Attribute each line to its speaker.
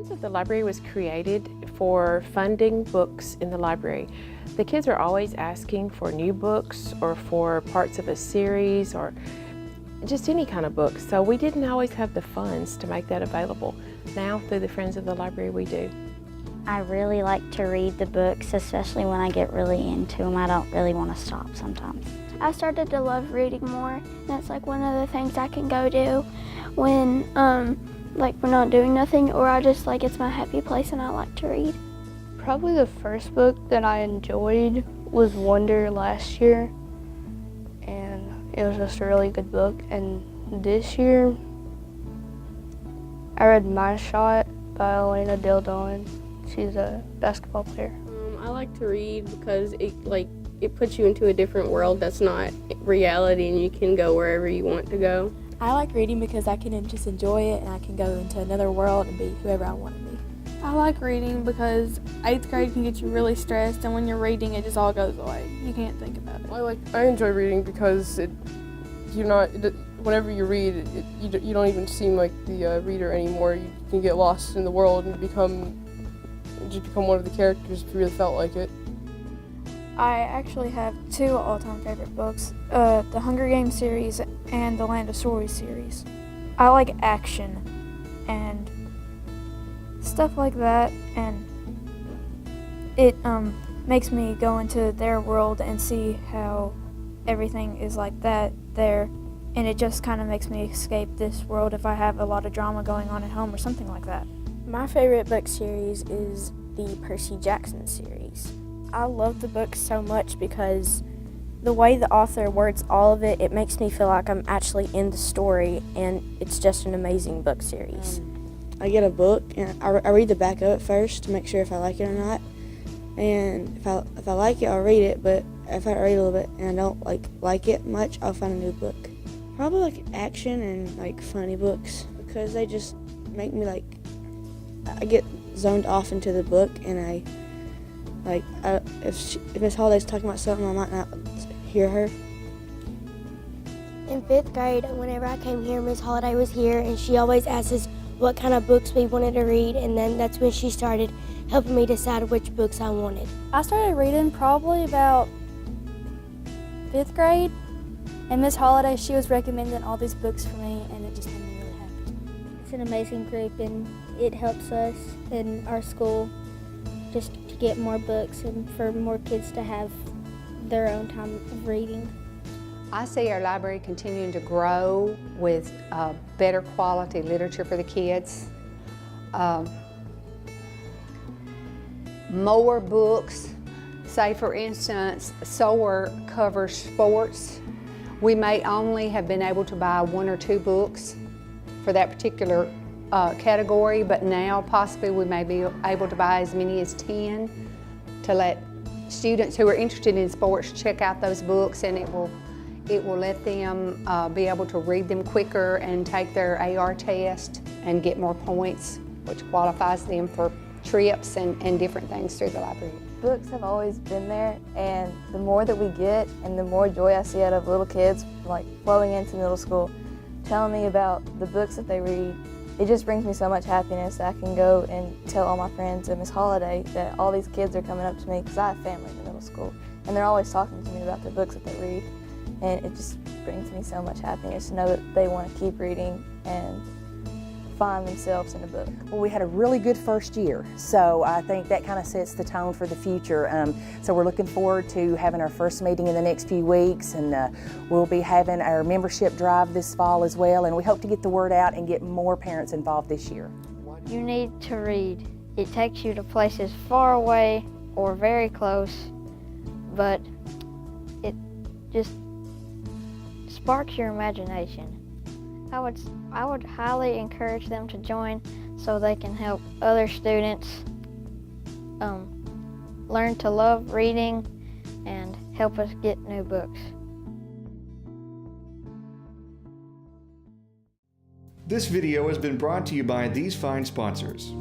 Speaker 1: Friends of the Library was created for funding books in the library. The kids are always asking for new books or for parts of a series or just any kind of book, so we didn't always have the funds to make that available. Now, through the Friends of the Library, we do.
Speaker 2: I really like to read the books, especially when I get really into them. I don't really want to stop sometimes.
Speaker 3: I started to love reading more. That's like one of the things I can go do when like we're not doing nothing, or I just like it's my happy place and I like to read.
Speaker 4: Probably the first book that I enjoyed was Wonder last year, and it was just a really good book. And this year I read My Shot by Elena Del Don. She's a basketball player.
Speaker 5: I like to read because it puts you into a different world that's not reality, and you can go wherever you want to go.
Speaker 6: I like reading because I can just enjoy it and I can go into another world and be whoever I want to be.
Speaker 7: I like reading because 8th grade can get you really stressed, and when you're reading it just all goes away. You can't think about it.
Speaker 8: I enjoy reading because whenever you read, you don't even seem like the reader anymore. You can get lost in the world and just become one of the characters if you really felt like it.
Speaker 7: I actually have 2 all-time favorite books, the Hunger Games series and the Land of Stories series. I like action and stuff like that, and it makes me go into their world and see how everything is like that there, and it just kind of makes me escape this world if I have a lot of drama going on at home or something like that.
Speaker 6: My favorite book series is the Percy Jackson series. I love the book so much because the way the author words all of it, it makes me feel like I'm actually in the story, and it's just an amazing book series.
Speaker 9: I get a book and I read the back of it first to make sure if I like it or not. And if I like it, I'll read it, but if I read a little bit and I don't like it much, I'll find a new book. Probably like action and funny books, because they just make me I get zoned off into the book, and if Miss Holiday's talking about something, I might not hear her.
Speaker 10: In 5th grade, whenever I came here, Miss Holiday was here, and she always asked us what kind of books we wanted to read, and then that's when she started helping me decide which books I wanted.
Speaker 6: I started reading probably about 5th grade, and Miss Holiday, she was recommending all these books for me, and it just made me really happy.
Speaker 2: It's an amazing group, and it helps us in our school just to get more books and for more kids to have their own time of reading.
Speaker 11: I see our library continuing to grow with better quality literature for the kids. More books, say for instance, SOAR covers sports. We may only have been able to buy 1 or 2 books for that particular category, but now possibly we may be able to buy as many as 10 to let students who are interested in sports check out those books, and it will let them be able to read them quicker and take their AR test and get more points, which qualifies them for trips and different things through the library.
Speaker 12: Books have always been there, and the more that we get and the more joy I see out of little kids flowing into middle school, telling me about the books that they read, it just brings me so much happiness that I can go and tell all my friends at Miss Holiday that all these kids are coming up to me, because I have family in the middle school, and they're always talking to me about the books that they read, and it just brings me so much happiness to know that they want to keep reading and find themselves in a book.
Speaker 13: Well, we had a really good first year, so I think that kind of sets the tone for the future. So we're looking forward to having our first meeting in the next few weeks, and we'll be having our membership drive this fall as well, and we hope to get the word out and get more parents involved this year.
Speaker 2: You need to read. It takes you to places far away or very close, but it just sparks your imagination. I would highly encourage them to join so they can help other students learn to love reading and help us get new books.
Speaker 14: This video has been brought to you by these fine sponsors.